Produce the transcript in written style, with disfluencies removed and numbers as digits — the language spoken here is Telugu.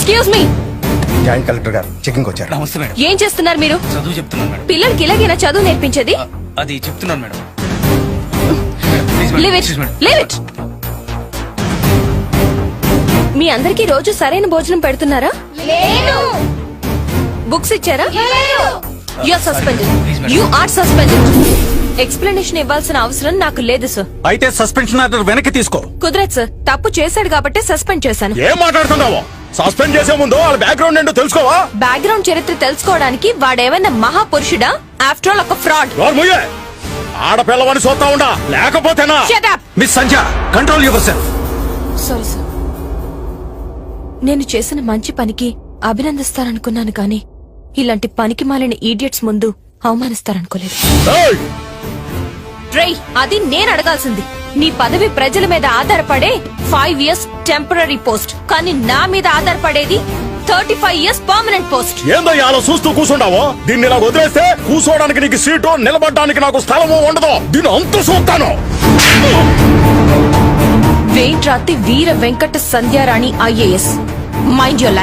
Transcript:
Excuse me. జాయింట్ కలెక్టర్ గారు చెకింగ్ వచ్చారు. నమస్తే మేడం. ఏం చేస్తున్నారు మీరు? చదువు చెప్తున్నాను మేడం. పిల్లలకి ఇలాగేనా చదువు నేర్పించేది? అది చెప్తున్నాను madam. Leave it, leave it. మీ అందరికీ రోజు సరైన భోజనం పెడుతున్నారా? లేదు. బుక్స్ ఇచ్చారా? లేదు. You are suspended. You are suspended. Explanation ఇవ్వాల్సిన అవసరం నాకు లేదు సార్. అయితే సస్పెన్షన్ ఆర్డర్ వెనక్కి తీసుకో. కుదరదు సార్. తప్పు చేశాడు కాబట్టి సస్పెండ్ చేశాను. ఏం మాట్లాడుతున్నావో? సస్పెండ్ చేసే ముందు వాళ్ళ బ్యాక్గ్రౌండ్ ఏంటో తెలుసుకోవా? బ్యాక్గ్రౌండ్ చరిత్ర తెలుసుకోవడానికి వాడేమైనా మహాపురుషుడా? ఆఫ్టర్ ఆల్ ఒక ఫ్రాడ్. ఆడపిల్లవని చూస్తా ఉండా, లేకపోతేనా? Shut up. Miss Sandhya, control your self. Sorry sir. నేను చేసిన మంచి పనికి అభినందిస్తారనుకున్నాను కానీ ఇలాంటి పనికి మాలిన ఈడియట్స్ ముందు అవమానిస్తారనుకోలేదు. రేయ్, అది నేను అడగాల్సింది. నీ పదవి ప్రజల మీద ఆధారపడే 5 years టెంపరరీ పోస్ట్, కానీ నా మీద ఆధారపడేది 35 years పర్మనెంట్ పోస్ట్. ఏందో అలా చూస్తూ కూర్చుంటావో? దీన్ని ఇలా వదిలేస్తే కూర్చోడానికి నీకు సీటు, నిలబడడానికి నాకు స్థలము ఉండదు. దీన్ని అంత చూస్తాను. Ventrathi Veera Venkata Sandhyarani IAS. Mind your life.